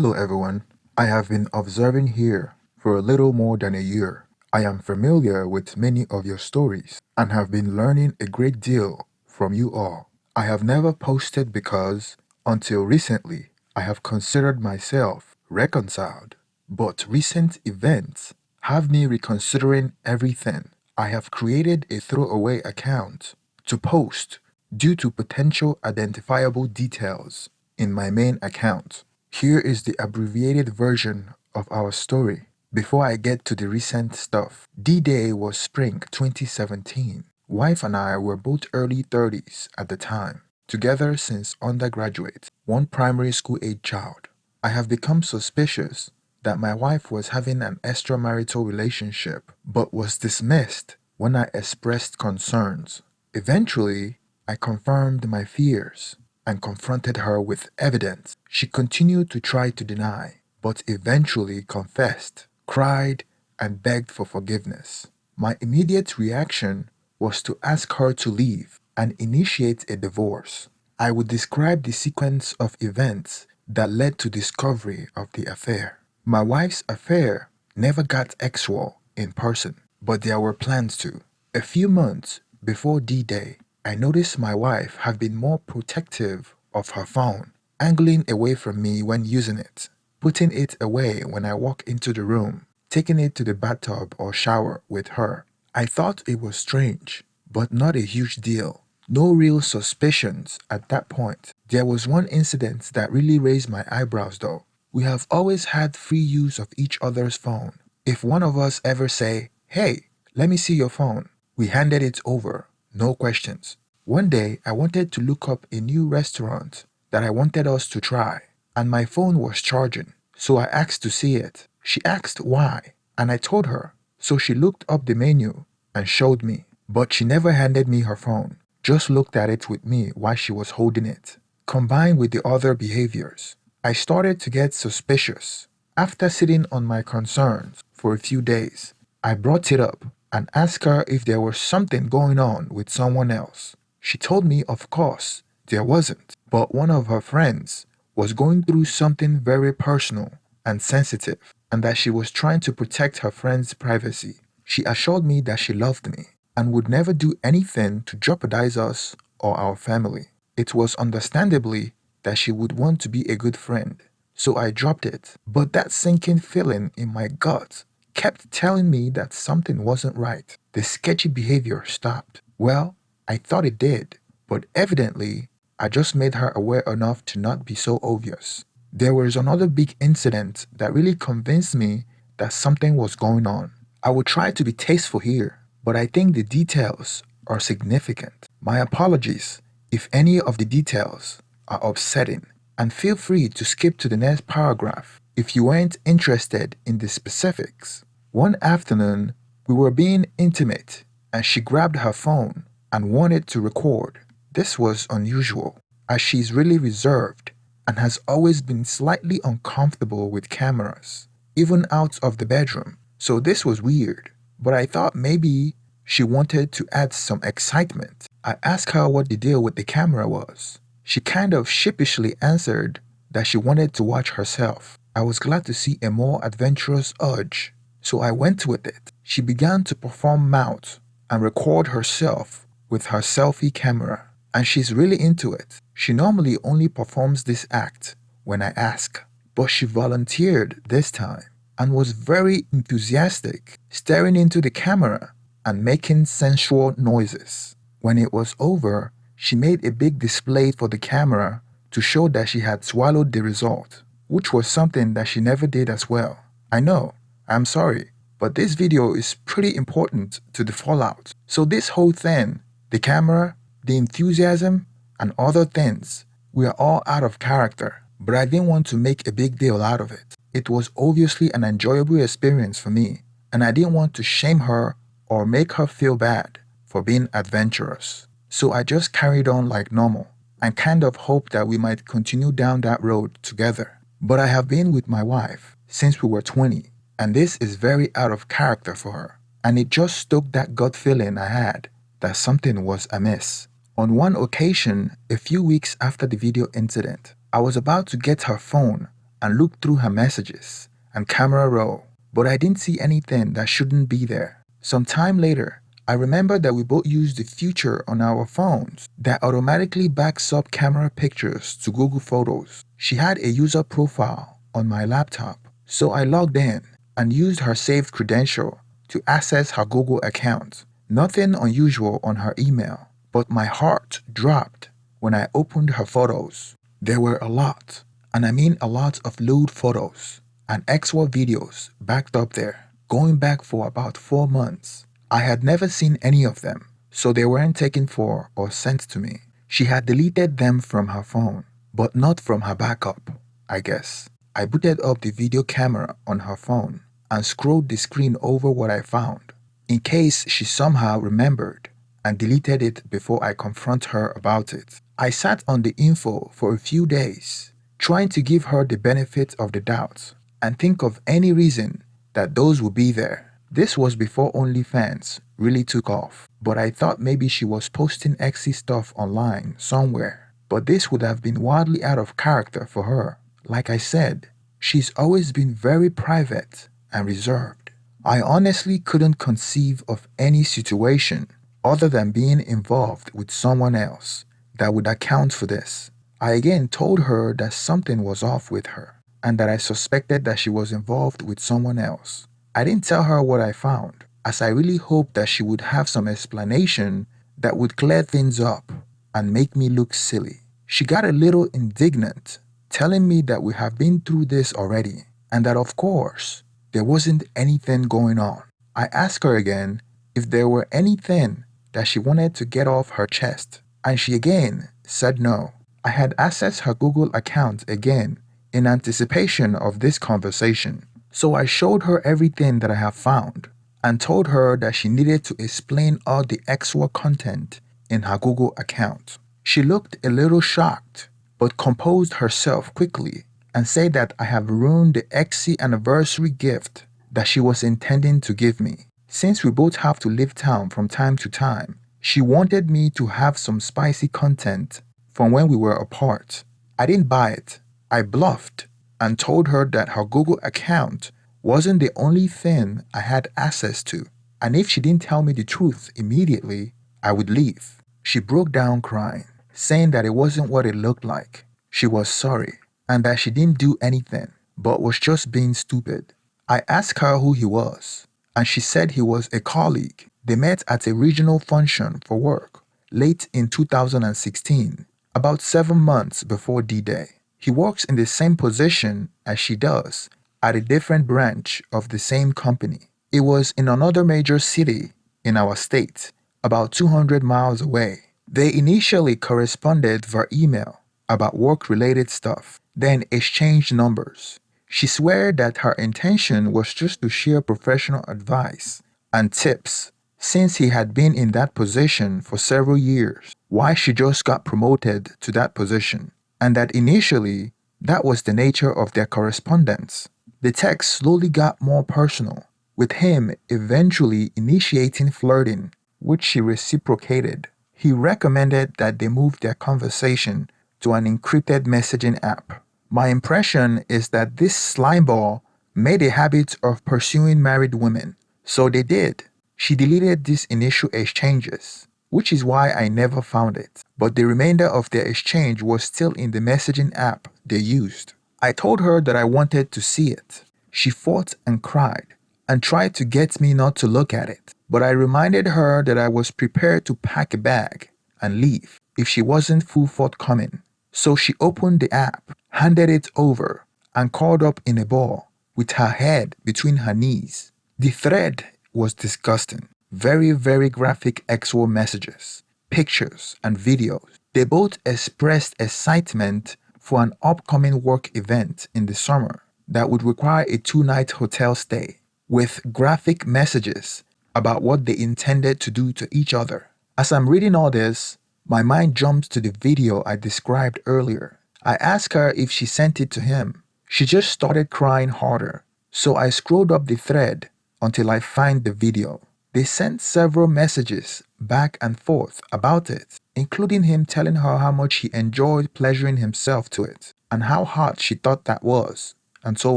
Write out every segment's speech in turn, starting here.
Hello everyone. I have been observing here for a little more than a year. I am familiar with many of your stories and have been learning a great deal from you all. I have never posted because, until recently, I have considered myself reconciled. But recent events have me reconsidering everything. I have created a throwaway account to post due to potential identifiable details in my main account. Here is the abbreviated version of our story before I get to the recent stuff. D-Day was spring 2017. Wife and I were both early 30s at the time, together since undergraduate, one primary school age child. I have become suspicious that my wife was having an extramarital relationship but was dismissed when I expressed concerns. Eventually, I confirmed my fears and confronted her with evidence. She continued to try to deny, but eventually confessed, cried, and begged for forgiveness. My immediate reaction was to ask her to leave and initiate a divorce. I would describe the sequence of events that led to discovery of the affair. My wife's affair never got actual in person, but there were plans to. A few months before D-Day, I noticed my wife have been more protective of her phone, angling away from me when using it, putting it away when I walk into the room, taking it to the bathtub or shower with her. I thought it was strange, but not a huge deal. No real suspicions at that point. There was one incident that really raised my eyebrows though. We have always had free use of each other's phone. If one of us ever say, "Hey, let me see your phone," we handed it over, no questions. One day, I wanted to look up a new restaurant that I wanted us to try, and my phone was charging, so I asked to see it. She asked why, and I told her, so she looked up the menu and showed me. But she never handed me her phone, just looked at it with me while she was holding it. Combined with the other behaviors, I started to get suspicious. After sitting on my concerns for a few days, I brought it up and asked her if there was something going on with someone else. She told me, of course, there wasn't, but one of her friends was going through something very personal and sensitive, and that she was trying to protect her friend's privacy. She assured me that she loved me and would never do anything to jeopardize us or our family. It was understandably that she would want to be a good friend, so I dropped it. But that sinking feeling in my gut kept telling me that something wasn't right. The sketchy behavior stopped. Well, I thought it did, but evidently, I just made her aware enough to not be so obvious. There was another big incident that really convinced me that something was going on. I will try to be tasteful here, but I think the details are significant. My apologies if any of the details are upsetting, and feel free to skip to the next paragraph if you weren't interested in the specifics. One afternoon, we were being intimate, and she grabbed her phone and wanted to record. This was unusual, as she's really reserved and has always been slightly uncomfortable with cameras, even out of the bedroom. So this was weird, but I thought maybe she wanted to add some excitement. I asked her what the deal with the camera was. She kind of sheepishly answered that she wanted to watch herself. I was glad to see a more adventurous urge, so I went with it. She began to perform mouth and record herself with her selfie camera, and she's really into it. She normally only performs this act when I ask, but she volunteered this time and was very enthusiastic, staring into the camera and making sensual noises. When it was over, she made a big display for the camera to show that she had swallowed the result, which was something that she never did as well. I know, I'm sorry, but this video is pretty important to the fallout. So this whole thing, the camera, the enthusiasm, and other things, we are all out of character, but I didn't want to make a big deal out of it. It was obviously an enjoyable experience for me, and I didn't want to shame her or make her feel bad for being adventurous. So I just carried on like normal and kind of hoped that we might continue down that road together. But I have been with my wife since we were 20, and this is very out of character for her, and it just stoked that gut feeling I had that something was amiss. On one occasion, a few weeks after the video incident, I was about to get her phone and looked through her messages and camera roll, but I didn't see anything that shouldn't be there. Some time later, I remember that we both used the feature on our phones that automatically backs up camera pictures to Google Photos. She had a user profile on my laptop, so I logged in and used her saved credential to access her Google account. Nothing unusual on her email, but my heart dropped when I opened her photos. There were a lot, and I mean a lot of lewd photos and extra videos backed up there, going back for about 4 months. I had never seen any of them, so they weren't taken for or sent to me. She had deleted them from her phone, but not from her backup, I guess. I booted up the video camera on her phone and scrolled the screen over what I found, in case she somehow remembered and deleted it before I confront her about it. I sat on the info for a few days, trying to give her the benefit of the doubt and think of any reason that those would be there. This was before OnlyFans really took off, but I thought maybe she was posting exy stuff online somewhere. But this would have been wildly out of character for her. Like I said, she's always been very private and reserved. I honestly couldn't conceive of any situation other than being involved with someone else that would account for this. I again told her that something was off with her and that I suspected that she was involved with someone else. I didn't tell her what I found, as I really hoped that she would have some explanation that would clear things up and make me look silly. She got a little indignant, telling me that we have been through this already and that of course there wasn't anything going on. I asked her again if there were anything that she wanted to get off her chest, and she again said no. I had accessed her Google account again in anticipation of this conversation, so I showed her everything that I have found and told her that she needed to explain all the extra content in her Google account. She looked a little shocked, but composed herself quickly and said that I have ruined the exy anniversary gift that she was intending to give me. Since we both have to leave town from time to time, she wanted me to have some spicy content from when we were apart. I didn't buy it. I bluffed and told her that her Google account wasn't the only thing I had access to, and if she didn't tell me the truth immediately, I would leave. She broke down crying, saying that it wasn't what it looked like. She was sorry, and that she didn't do anything, but was just being stupid. I asked her who he was, and she said he was a colleague. They met at a regional function for work late in 2016, about 7 months before D-Day. He works in the same position as she does, at a different branch of the same company. It was in another major city in our state, about 200 miles away. They initially corresponded via email about work-related stuff, then exchanged numbers. She swore that her intention was just to share professional advice and tips, since he had been in that position for several years, why she just got promoted to that position, and that initially that was the nature of their correspondence. The text slowly got more personal, with him eventually initiating flirting, which she reciprocated. He recommended that they move their conversation to an encrypted messaging app. My impression is that this slimeball made a habit of pursuing married women, so they did. She deleted these initial exchanges, which is why I never found it, but the remainder of their exchange was still in the messaging app they used. I told her that I wanted to see it. She fought and cried and tried to get me not to look at it, but I reminded her that I was prepared to pack a bag and leave if she wasn't full forthcoming. So she opened the app, handed it over, and curled up in a ball with her head between her knees. The thread was disgusting. Very, very graphic actual messages, pictures, and videos. They both expressed excitement for an upcoming work event in the summer that would require a 2-night hotel stay, with graphic messages about what they intended to do to each other. As I'm reading all this, my mind jumps to the video I described earlier. I asked her if she sent it to him. She just started crying harder, so I scrolled up the thread until I find the video. They sent several messages back and forth about it, including him telling her how much he enjoyed pleasuring himself to it, and how hot she thought that was, and so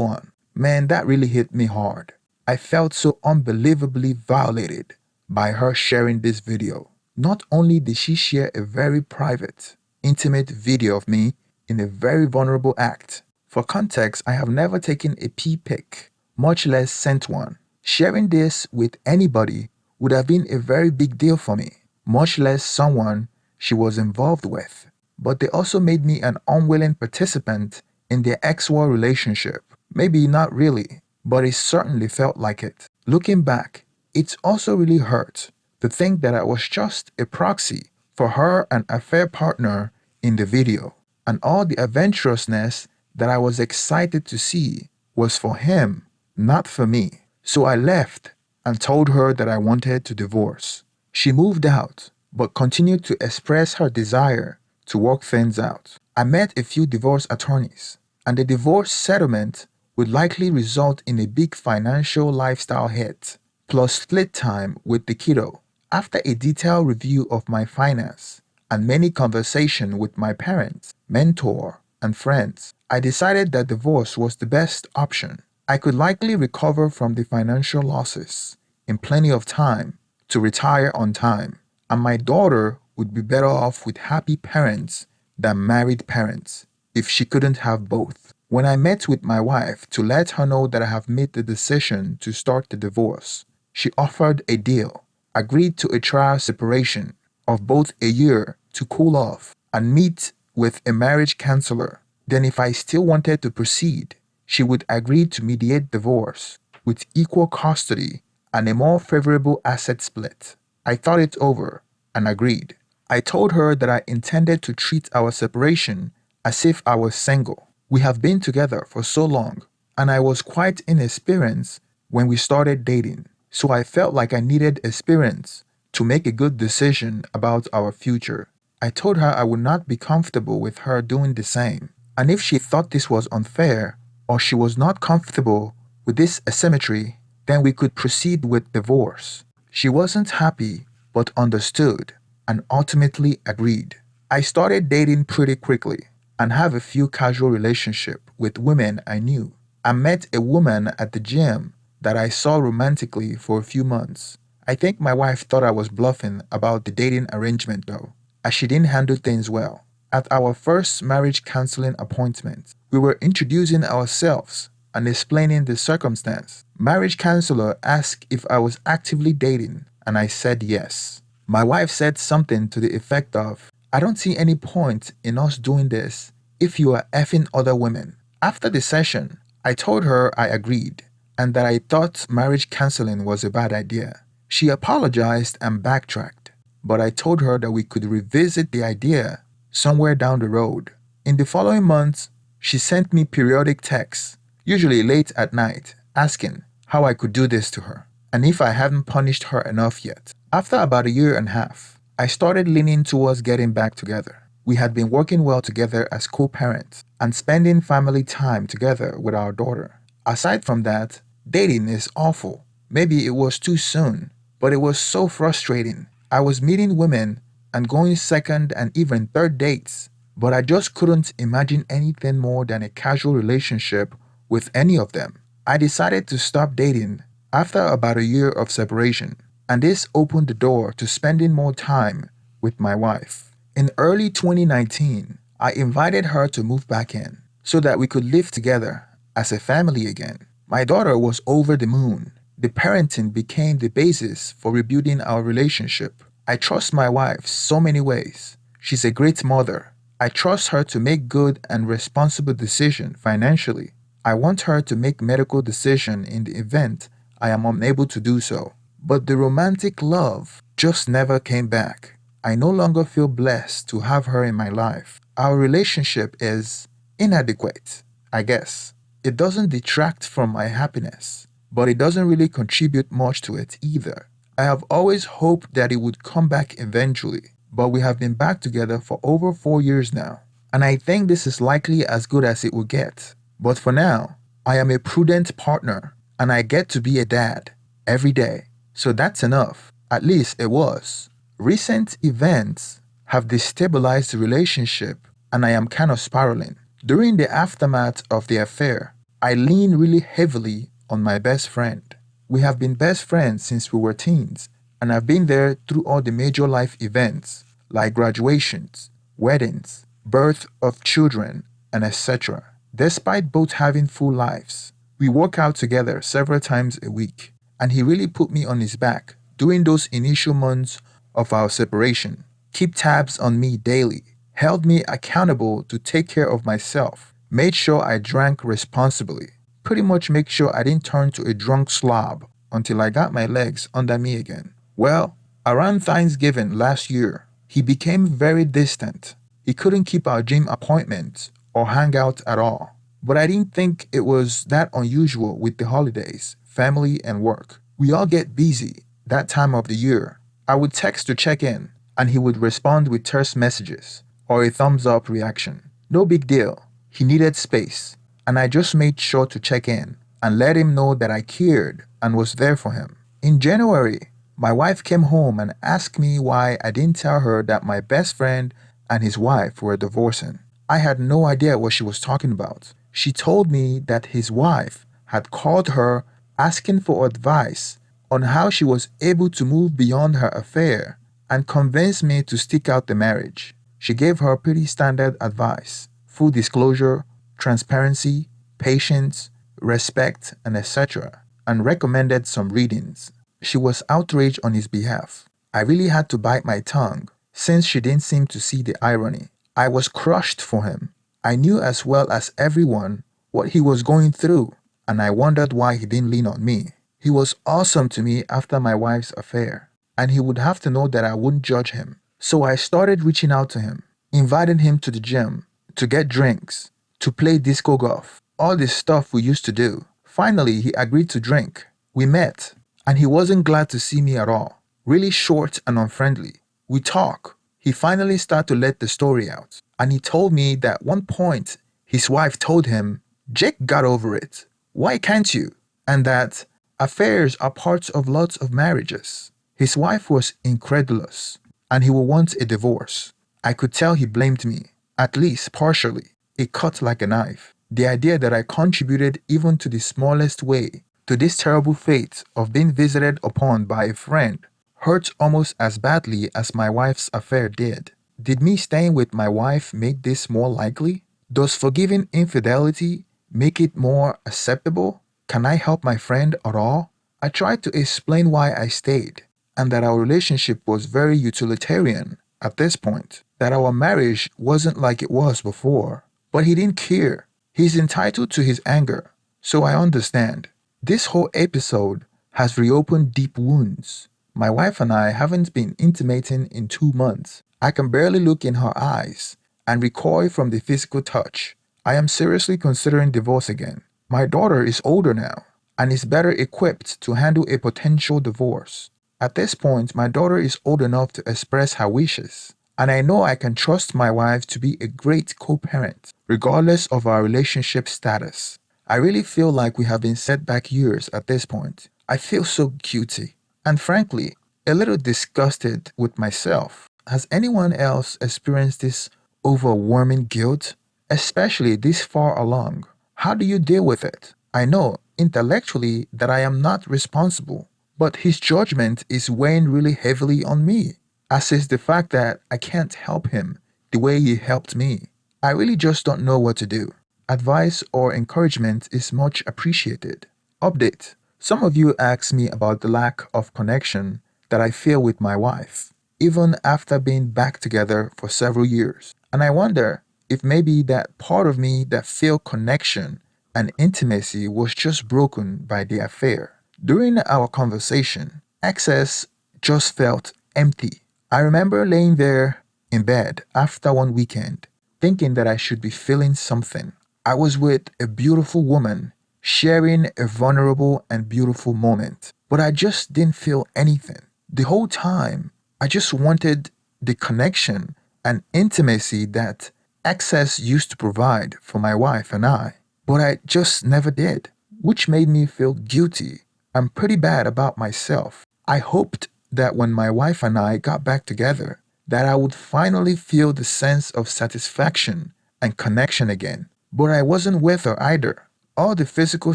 on. Man, that really hit me hard. I felt so unbelievably violated by her sharing this video. Not only did she share a very private, intimate video of me in a very vulnerable act. For context, I have never taken a pee pic, much less sent one. Sharing this with anybody would have been a very big deal for me, much less someone she was involved with. But they also made me an unwilling participant in their ex-war relationship. Maybe not really, but it certainly felt like it. Looking back, it's also really hurt to think that I was just a proxy for her and affair partner in the video, and all the adventurousness that I was excited to see was for him, not for me. So I left and told her that I wanted to divorce. She moved out, but continued to express her desire to work things out. I met a few divorce attorneys, and the divorce settlement would likely result in a big financial lifestyle hit, plus split time with the kiddo. After a detailed review of my finance and many conversations with my parents, mentor, and friends, I decided that divorce was the best option. I could likely recover from the financial losses in plenty of time to retire on time, and my daughter would be better off with happy parents than married parents if she couldn't have both. When I met with my wife to let her know that I have made the decision to start the divorce, she offered a deal, agreed to a trial separation of both a year to cool off and meet with a marriage counselor. Then if I still wanted to proceed, she would agree to mediate divorce with equal custody and a more favorable asset split. I thought it over and agreed. I told her that I intended to treat our separation as if I was single. We have been together for so long, and I was quite inexperienced when we started dating, so I felt like I needed experience to make a good decision about our future. I told her I would not be comfortable with her doing the same, and if she thought this was unfair or she was not comfortable with this asymmetry, then we could proceed with divorce. She wasn't happy but understood and ultimately agreed. I started dating pretty quickly and have a few casual relationships with women I knew. I met a woman at the gym that I saw romantically for a few months. I think my wife thought I was bluffing about the dating arrangement though, as she didn't handle things well. At our first marriage counseling appointment, we were introducing ourselves and explaining the circumstance. Marriage counselor asked if I was actively dating, and I said yes. My wife said something to the effect of, "I don't see any point in us doing this if you are effing other women." After the session, I told her I agreed and that I thought marriage counseling was a bad idea. She apologized and backtracked, but I told her that we could revisit the idea somewhere down the road. In the following months, she sent me periodic texts, usually late at night, asking how I could do this to her and if I hadn't punished her enough yet. After about a year and a half, I started leaning towards getting back together. We had been working well together as co-parents and spending family time together with our daughter. Aside from that, dating is awful. Maybe it was too soon, but it was so frustrating. I was meeting women and going second and even third dates, but I just couldn't imagine anything more than a casual relationship with any of them. I decided to stop dating after about a year of separation, and this opened the door to spending more time with my wife. In early 2019, I invited her to move back in so that we could live together as a family again. My daughter was over the moon. The parenting became the basis for rebuilding our relationship. I trust my wife so many ways. She's a great mother. I trust her to make good and responsible decisions financially. I want her to make medical decisions in the event I am unable to do so. But the romantic love just never came back. I no longer feel blessed to have her in my life. Our relationship is inadequate, I guess. It doesn't detract from my happiness, but it doesn't really contribute much to it either. I have always hoped that it would come back eventually, but we have been back together for over 4 years now, and I think this is likely as good as it will get. But for now, I am a prudent partner, and I get to be a dad every day. So that's enough. At least it was. Recent events have destabilized the relationship and I am kind of spiraling. During the aftermath of the affair, I leaned really heavily on my best friend. We have been best friends since we were teens, and I've been there through all the major life events like graduations, weddings, birth of children, and etc. Despite both having full lives, we work out together several times a week, and he really put me on his back during those initial months of our separation, keep tabs on me daily, held me accountable to take care of myself, made sure I drank responsibly, pretty much make sure I didn't turn to a drunk slob until I got my legs under me again. Well, around Thanksgiving last year, he became very distant. He couldn't keep our gym appointments or hang out at all. But I didn't think it was that unusual with the holidays, family, and work. We all get busy that time of the year. I would text to check in, and he would respond with terse messages or a thumbs up reaction. No big deal. He needed space, and I just made sure to check in and let him know that I cared and was there for him. In January, my wife came home and asked me why I didn't tell her that my best friend and his wife were divorcing. I had no idea what she was talking about. She told me that his wife had called her asking for advice on how she was able to move beyond her affair and convince me to stick out the marriage. She gave her pretty standard advice: full disclosure, transparency, patience, respect, and etc., and recommended some readings. She was outraged on his behalf. I really had to bite my tongue since she didn't seem to see the irony. I was crushed for him. I knew as well as everyone what he was going through, and I wondered why he didn't lean on me. He was awesome to me after my wife's affair, and he would have to know that I wouldn't judge him. So I started reaching out to him, inviting him to the gym, to get drinks, to play disco golf, all this stuff we used to do. Finally, he agreed to drink. We met, and he wasn't glad to see me at all. Really short and unfriendly. We talk. He finally started to let the story out, and he told me that at one point his wife told him, "Jake got over it. Why can't you?" And that affairs are parts of lots of marriages. His wife was incredulous, and he will want a divorce. I could tell he blamed me, at least partially. It cut like a knife. The idea that I contributed even to the smallest way to this terrible fate of being visited upon by a friend hurt almost as badly as my wife's affair did. Did me staying with my wife make this more likely? Does forgiving infidelity make it more acceptable? Can I help my friend at all? I tried to explain why I stayed, and that our relationship was very utilitarian at this point, that our marriage wasn't like it was before. But he didn't care. He's entitled to his anger, so I understand. This whole episode has reopened deep wounds. My wife and I haven't been intimating in 2 months. I can barely look in her eyes and recoil from the physical touch. I am seriously considering divorce again. My daughter is older now and is better equipped to handle a potential divorce. At this point, my daughter is old enough to express her wishes, and I know I can trust my wife to be a great co-parent, regardless of our relationship status. I really feel like we have been set back years at this point. I feel so guilty, and frankly, a little disgusted with myself. Has anyone else experienced this overwhelming guilt, especially this far along? How do you deal with it? I know intellectually that I am not responsible, but his judgment is weighing really heavily on me, as is the fact that I can't help him the way he helped me. I really just don't know what to do. Advice or encouragement is much appreciated. Update. Some of you asked me about the lack of connection that I feel with my wife, even after being back together for several years. And I wonder if maybe that part of me that felt connection and intimacy was just broken by the affair. During our conversation, access just felt empty. I remember laying there in bed after one weekend, thinking that I should be feeling something. I was with a beautiful woman, sharing a vulnerable and beautiful moment, but I just didn't feel anything. The whole time, I just wanted the connection and intimacy that access used to provide for my wife and I, but I just never did, which made me feel guilty and pretty bad about myself. I hoped that when my wife and I got back together, that I would finally feel the sense of satisfaction and connection again. But I wasn't with her either. All the physical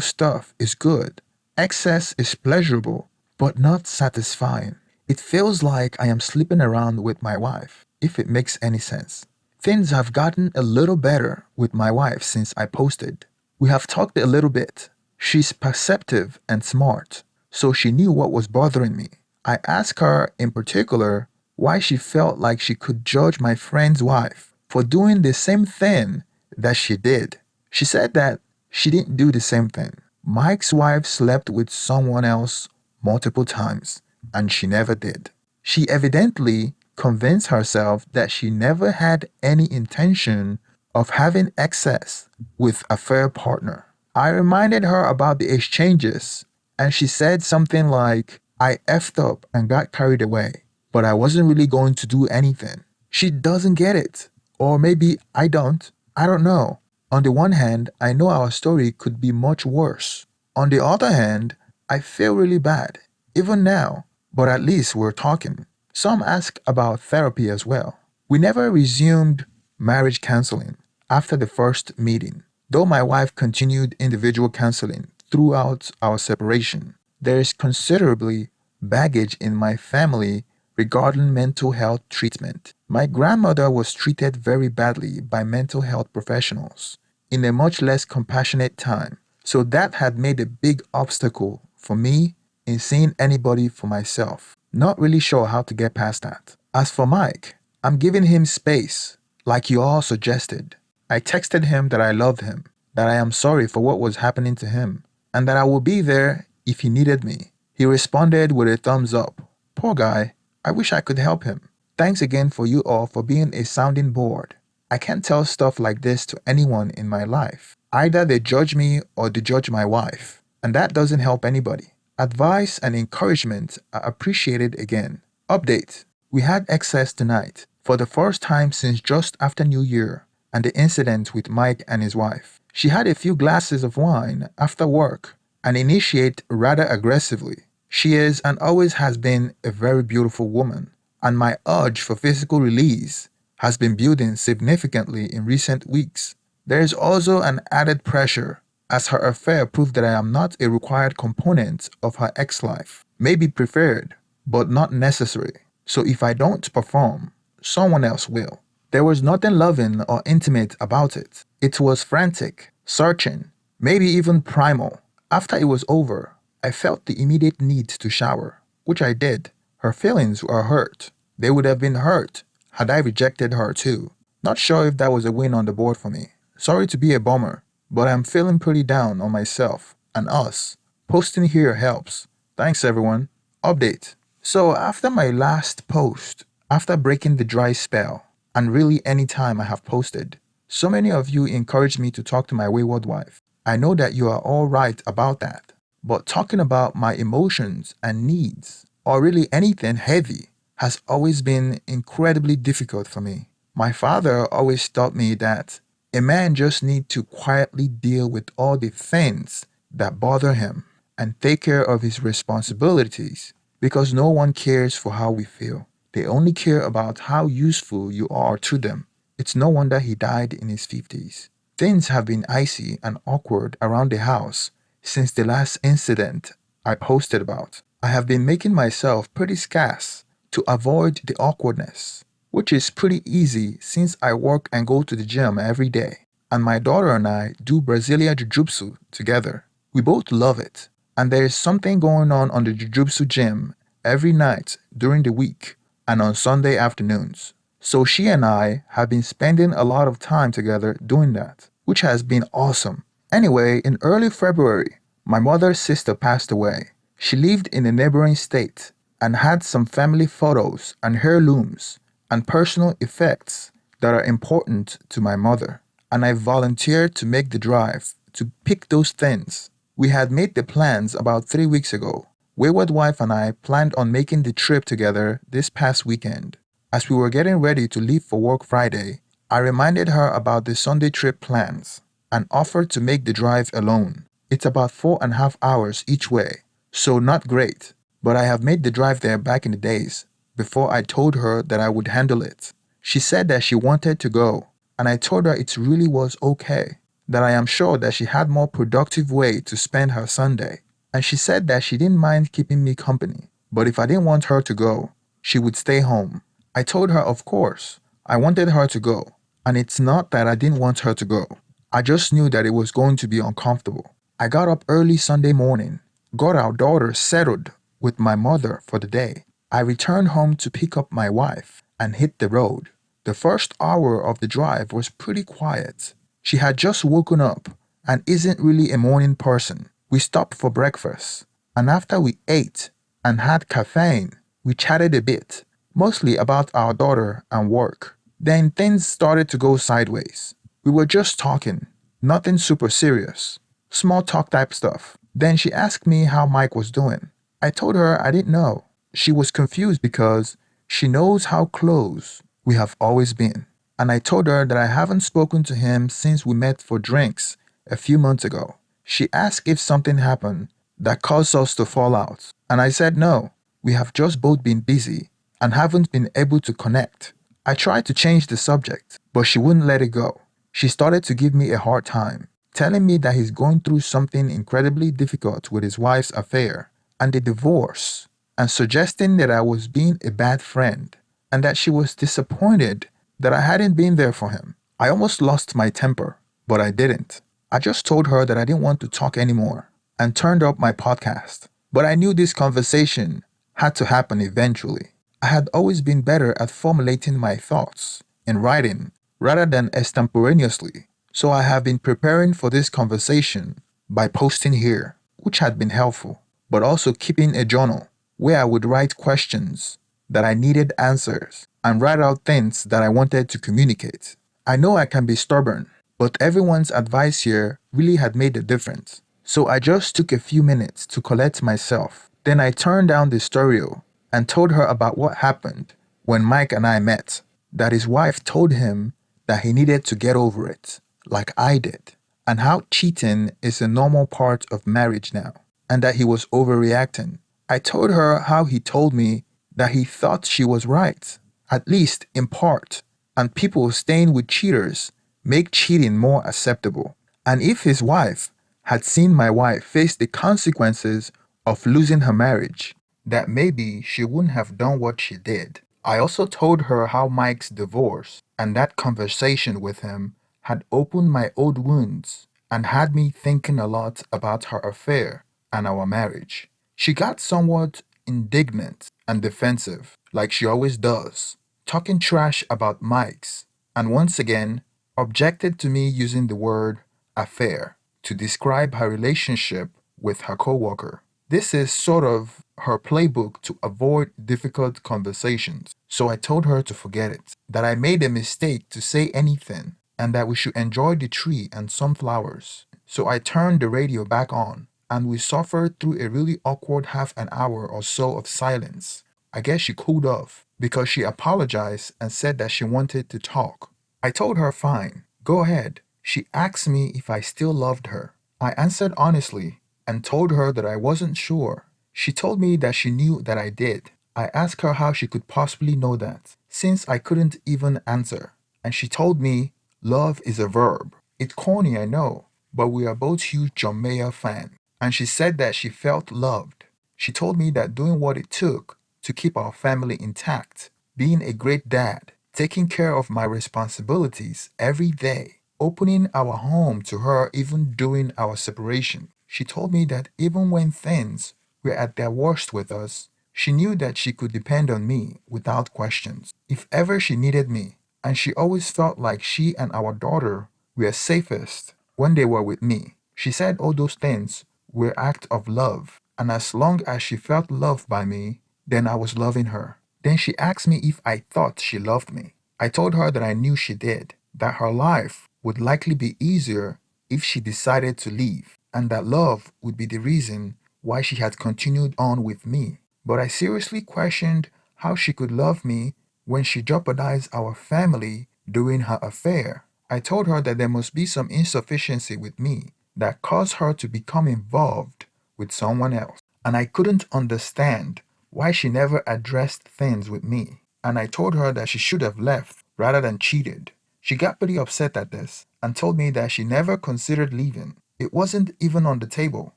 stuff is good. Excess is pleasurable, but not satisfying. It feels like I am sleeping around with my wife, if it makes any sense. Things have gotten a little better with my wife since I posted. We have talked a little bit. She's perceptive and smart, so she knew what was bothering me. I asked her in particular why she felt like she could judge my friend's wife for doing the same thing that she did. She said that she didn't do the same thing. Mike's wife slept with someone else multiple times, and she never did. She evidently convinced herself that she never had any intention of having excess with a fair partner. I reminded her about the exchanges, and she said something like, I effed up and got carried away, but I wasn't really going to do anything. She doesn't get it. Or maybe I don't. I don't know. On the one hand, I know our story could be much worse. On the other hand, I feel really bad, even now, but at least we're talking. Some ask about therapy as well. We never resumed marriage counseling after the first meeting, though my wife continued individual counseling throughout our separation. There is considerably baggage in my family regarding mental health treatment. My grandmother was treated very badly by mental health professionals in a much less compassionate time, so that had made a big obstacle for me in seeing anybody for myself. Not really sure how to get past that. As for Mike, I'm giving him space, like you all suggested. I texted him that I loved him, that I am sorry for what was happening to him, and that I will be there if he needed me. He responded with a thumbs up. Poor guy, I wish I could help him. Thanks again for you all for being a sounding board. I can't tell stuff like this to anyone in my life. Either they judge me or they judge my wife, and that doesn't help anybody. Advice and encouragement are appreciated again. Update. We had excess tonight for the first time since just after New Year and the incident with Mike and his wife. She had a few glasses of wine after work and initiated rather aggressively. She is and always has been a very beautiful woman, and my urge for physical release has been building significantly in recent weeks. There is also an added pressure as her affair proved that I am not a required component of her ex-life. Maybe preferred, but not necessary. So if I don't perform, someone else will. There was nothing loving or intimate about it. It was frantic, searching, maybe even primal. After it was over, I felt the immediate need to shower, which I did. Her feelings were hurt. They would have been hurt had I rejected her too. Not sure if that was a win on the board for me. Sorry to be a bummer, but I'm feeling pretty down on myself and us. Posting here helps. Thanks everyone. Update. So after my last post, after breaking the dry spell, and really any time I have posted, so many of you encouraged me to talk to my wayward wife. I know that you are all right about that, but talking about my emotions and needs, or really anything heavy, has always been incredibly difficult for me. My father always taught me that a man just needs to quietly deal with all the things that bother him and take care of his responsibilities because no one cares for how we feel. They only care about how useful you are to them. It's no wonder he died in his 50s. Things have been icy and awkward around the house since the last incident I posted about. I have been making myself pretty scarce to avoid the awkwardness, which is pretty easy since I work and go to the gym every day. And my daughter and I do Brazilian Jiu-Jitsu together. We both love it. And there is something going on the Jiu-Jitsu gym every night during the week and on Sunday afternoons. So she and I have been spending a lot of time together doing that, which has been awesome. Anyway, in early February, my mother's sister passed away. She lived in a neighboring state and had some family photos and heirlooms and personal effects that are important to my mother. And I volunteered to make the drive to pick those things. We had made the plans about 3 weeks ago. Wayward Wife and I planned on making the trip together this past weekend. As we were getting ready to leave for work Friday, I reminded her about the Sunday trip plans and offered to make the drive alone. It's about 4.5 hours each way, so not great, but I have made the drive there back in the days before I told her that I would handle it. She said that she wanted to go, and I told her it really was okay, that I am sure that she had more productive way to spend her Sunday. And she said that she didn't mind keeping me company, but if I didn't want her to go, she would stay home. I told her, of course, I wanted her to go, and it's not that I didn't want her to go. I just knew that it was going to be uncomfortable. I got up early Sunday morning, got our daughter settled with my mother for the day. I returned home to pick up my wife and hit the road. The first hour of the drive was pretty quiet. She had just woken up and isn't really a morning person. We stopped for breakfast, and after we ate and had caffeine, we chatted a bit, mostly about our daughter and work. Then things started to go sideways. We were just talking, nothing super serious, small talk type stuff. Then she asked me how Mike was doing. I told her I didn't know. She was confused because she knows how close we have always been. And I told her that I haven't spoken to him since we met for drinks a few months ago. She asked if something happened that caused us to fall out. And I said no, we have just both been busy and haven't been able to connect. I tried to change the subject, but she wouldn't let it go. She started to give me a hard time, telling me that he's going through something incredibly difficult with his wife's affair and the divorce, and suggesting that I was being a bad friend and that she was disappointed that I hadn't been there for him. I almost lost my temper, but I didn't. I just told her that I didn't want to talk anymore and turned up my podcast. But I knew this conversation had to happen eventually. I had always been better at formulating my thoughts in writing rather than extemporaneously, so I have been preparing for this conversation by posting here, which had been helpful, but also keeping a journal where I would write questions that I needed answers and write out things that I wanted to communicate. I know I can be stubborn, but everyone's advice here really had made a difference. So I just took a few minutes to collect myself. Then I turned down the stereo and told her about what happened when Mike and I met, that his wife told him that he needed to get over it, like I did, and how cheating is a normal part of marriage now, and that he was overreacting. I told her how he told me that he thought she was right, at least in part, and people staying with cheaters make cheating more acceptable. And if his wife had seen my wife face the consequences of losing her marriage, that maybe she wouldn't have done what she did. I also told her how Mike's divorce and that conversation with him had opened my old wounds and had me thinking a lot about her affair and our marriage. She got somewhat indignant and defensive, like she always does, talking trash about Mike's, and once again objected to me using the word affair to describe her relationship with her coworker. This is sort of her playbook to avoid difficult conversations. So I told her to forget it, that I made a mistake to say anything, and that we should enjoy the tree and some flowers. So I turned the radio back on, and we suffered through a really awkward half an hour or so of silence. I guess she cooled off because she apologized and said that she wanted to talk. I told her fine, go ahead. She asked me if I still loved her. I answered honestly and told her that I wasn't sure. She told me that she knew that I did. I asked her how she could possibly know that, since I couldn't even answer. And she told me, love is a verb. It's corny, I know, but we are both huge John Mayer fans. And she said that she felt loved. She told me that doing what it took to keep our family intact, being a great dad, taking care of my responsibilities every day, opening our home to her even during our separation. She told me that even when things were at their worst with us, she knew that she could depend on me without questions if ever she needed me, and she always felt like she and our daughter were safest when they were with me. She said all those things were acts of love, and as long as she felt loved by me, then I was loving her. Then she asked me if I thought she loved me. I told her that I knew she did, that her life would likely be easier if she decided to leave, and that love would be the reason why she had continued on with me. But I seriously questioned how she could love me when she jeopardized our family during her affair. I told her that there must be some insufficiency with me that caused her to become involved with someone else. and I couldn't understand why she never addressed things with me. And I told her that she should have left rather than cheated. She got pretty upset at this and told me that she never considered leaving. It wasn't even on the table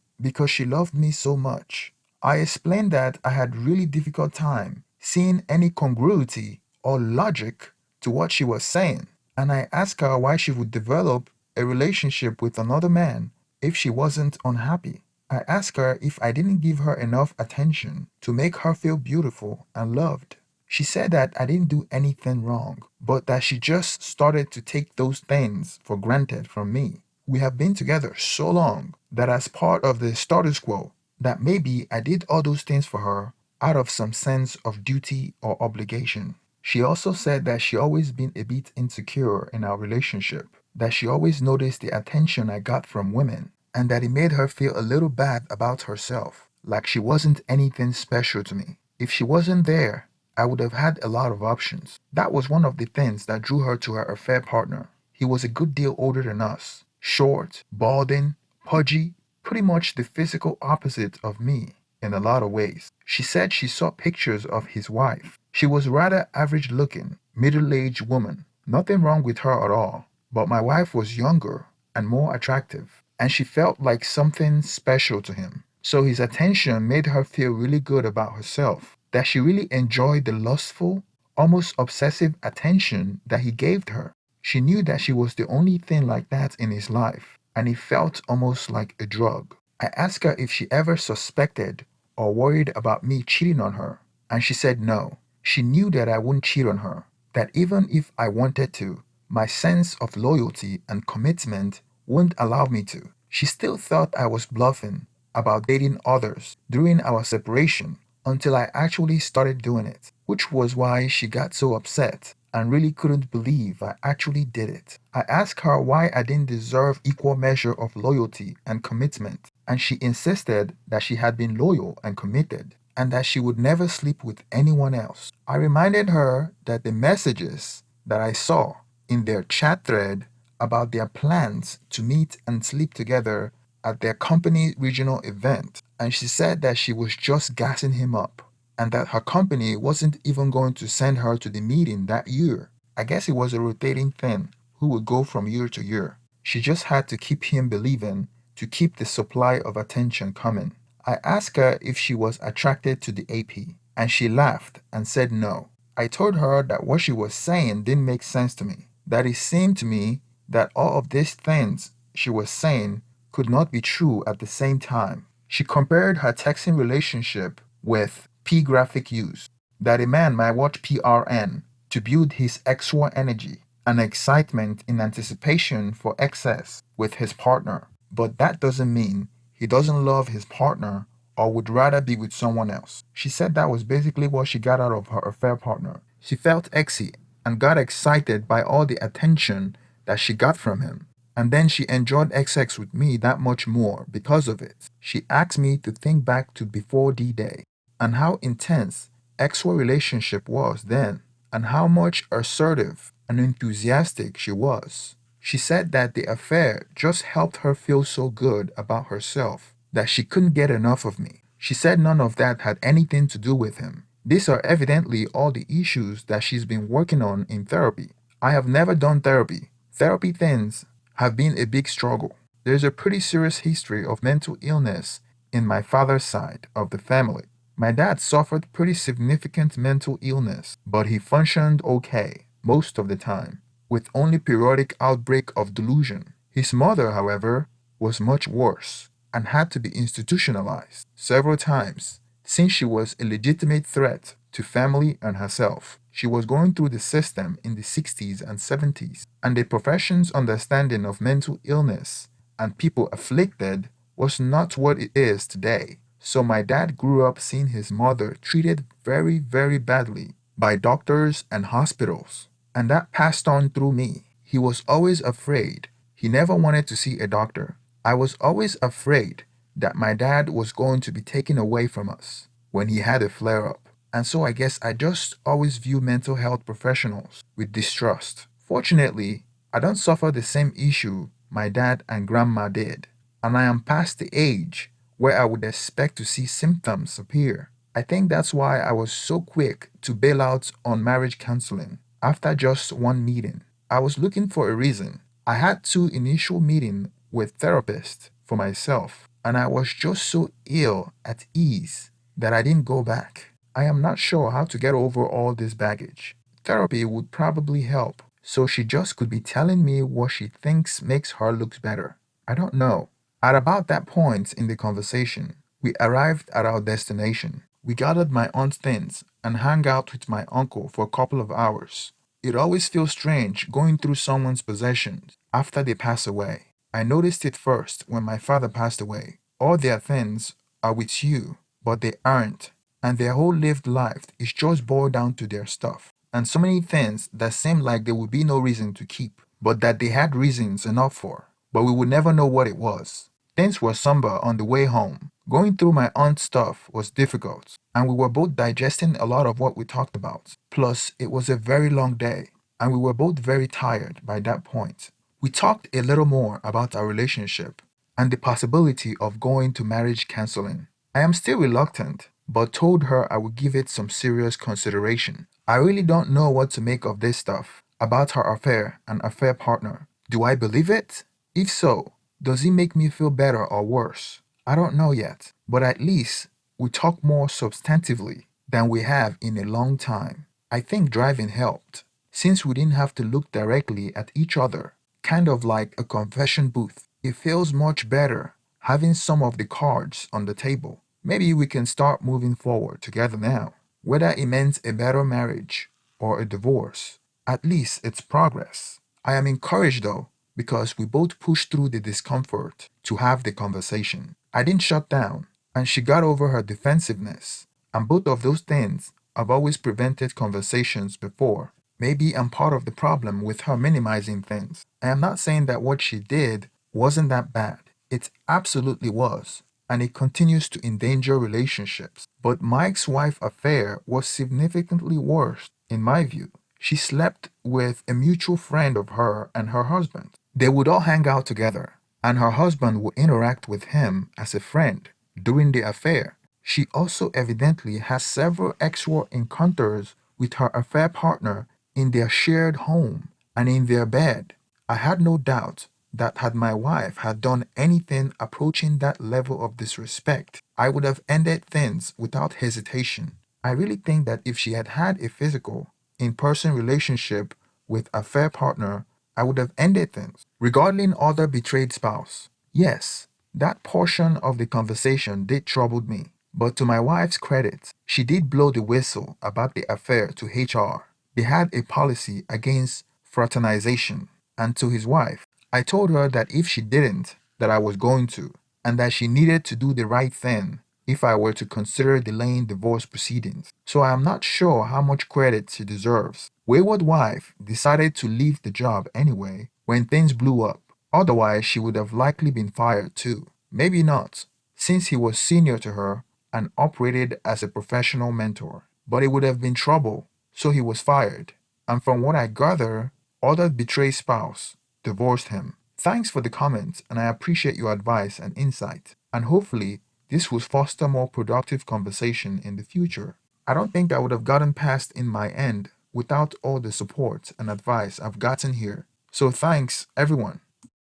because she loved me so much. I explained that I had really difficult time seeing any congruity or logic to what she was saying, and I asked her why she would develop a relationship with another man if she wasn't unhappy. I asked her if I didn't give her enough attention to make her feel beautiful and loved. She said that I didn't do anything wrong, but that she just started to take those things for granted from me. We have been together so long that as part of the status quo, that maybe I did all those things for her out of some sense of duty or obligation. She also said that she always been a bit insecure in our relationship, that she always noticed the attention I got from women, and that it made her feel a little bad about herself, like she wasn't anything special to me. If she wasn't there, I would have had a lot of options. That was one of the things that drew her to her affair partner. He was a good deal older than us, short, balding, pudgy, pretty much the physical opposite of me in a lot of ways. She said she saw pictures of his wife. She was rather average looking, middle aged woman. Nothing wrong with her at all. But my wife was younger and more attractive, and she felt like something special to him. So his attention made her feel really good about herself, that she really enjoyed the lustful, almost obsessive attention that he gave her. She knew that she was the only thing like that in his life, and it felt almost like a drug. I asked her if she ever suspected or worried about me cheating on her, and she said no. She knew that I wouldn't cheat on her, that even if I wanted to, my sense of loyalty and commitment wouldn't allow me to. She still thought I was bluffing about dating others during our separation until I actually started doing it, which was why she got so upset and really couldn't believe I actually did it. I asked her why I didn't deserve equal measure of loyalty and commitment, and she insisted that she had been loyal and committed and that she would never sleep with anyone else. I reminded her that the messages that I saw in their chat thread about their plans to meet and sleep together at their company regional event, and she said that she was just gassing him up and that her company wasn't even going to send her to the meeting that year. I guess it was a rotating thing who would go from year to year. She just had to keep him believing to keep the supply of attention coming. I asked her if she was attracted to the AP, and she laughed and said no. I told her that what she was saying didn't make sense to me, that it seemed to me that all of these things she was saying could not be true at the same time. She compared her texting relationship with P graphic use, that a man might watch PRN to build his sexual energy and excitement in anticipation for excess with his partner, but that doesn't mean he doesn't love his partner or would rather be with someone else. She said that was basically what she got out of her affair partner. She felt exy and got excited by all the attention that she got from him. And then she enjoyed XX with me that much more because of it. She asked me to think back to before D-Day and how intense our relationship was then and how much assertive and enthusiastic she was. She said that the affair just helped her feel so good about herself that she couldn't get enough of me. She said none of that had anything to do with him. These are evidently all the issues that she's been working on in therapy. I have never done therapy. Therapy things have been a big struggle. There's a pretty serious history of mental illness in my father's side of the family. My dad suffered pretty significant mental illness, but he functioned okay most of the time, with only periodic outbreak of delusion. His mother, however, was much worse and had to be institutionalized several times since she was a legitimate threat to family and herself. She was going through the system in the 60s and 70s, and the profession's understanding of mental illness and people afflicted was not what it is today. So my dad grew up seeing his mother treated very, very badly by doctors and hospitals, and that passed on through me. He was always afraid. He never wanted to see a doctor. I was always afraid that my dad was going to be taken away from us when he had a flare up. And so I guess I just always view mental health professionals with distrust. Fortunately, I don't suffer the same issue my dad and grandma did, and I am past the age where I would expect to see symptoms appear. I think that's why I was so quick to bail out on marriage counseling after just one meeting. I was looking for a reason. I had two initial meetings with therapists for myself, and I was just so ill at ease that I didn't go back. I am not sure how to get over all this baggage. Therapy would probably help, so she just could be telling me what she thinks makes her look better. I don't know. At about that point in the conversation, we arrived at our destination. We gathered my aunt's things and hung out with my uncle for a couple of hours. It always feels strange going through someone's possessions after they pass away. I noticed it first when my father passed away. All their things are with you, but they aren't, and their whole lived life is just boiled down to their stuff. And so many things that seem like there would be no reason to keep, but that they had reasons enough for, but we would never know what it was. Things were somber on the way home. Going through my aunt's stuff was difficult, and we were both digesting a lot of what we talked about. Plus, it was a very long day, and we were both very tired by that point. We talked a little more about our relationship and the possibility of going to marriage counseling. I am still reluctant, but told her I would give it some serious consideration. I really don't know what to make of this stuff about her affair and affair partner. Do I believe it? If so, does it make me feel better or worse? I don't know yet, but at least we talk more substantively than we have in a long time. I think driving helped, since we didn't have to look directly at each other, kind of like a confession booth. It feels much better having some of the cards on the table. Maybe we can start moving forward together now. Whether it meant a better marriage or a divorce, at least it's progress. I am encouraged though, because we both pushed through the discomfort to have the conversation. I didn't shut down, and she got over her defensiveness. And both of those things have always prevented conversations before. Maybe I'm part of the problem with her minimizing things. I am not saying that what she did wasn't that bad. It absolutely was, and it continues to endanger relationships. But Mike's wife affair was significantly worse, in my view. She slept with a mutual friend of her and her husband. They would all hang out together, and her husband would interact with him as a friend during the affair. She also evidently has several sexual encounters with her affair partner in their shared home and in their bed. I had no doubt that had my wife had done anything approaching that level of disrespect, I would have ended things without hesitation. I really think that if she had had a physical, in-person relationship with a fair partner, I would have ended things. Regarding other betrayed spouse, yes, that portion of the conversation did trouble me. But to my wife's credit, she did blow the whistle about the affair to HR. They had a policy against fraternization. And to his wife, I told her that if she didn't, that I was going to, and that she needed to do the right thing if I were to consider delaying divorce proceedings. So I am not sure how much credit she deserves. Wayward wife decided to leave the job anyway when things blew up. Otherwise, she would have likely been fired too. Maybe not, since he was senior to her and operated as a professional mentor. But it would have been trouble, so he was fired. And from what I gather, other betrayed spouse divorced him. Thanks for the comments, and I appreciate your advice and insight. And hopefully, this will foster more productive conversation in the future. I don't think I would have gotten past in my end without all the support and advice I've gotten here. So thanks, everyone.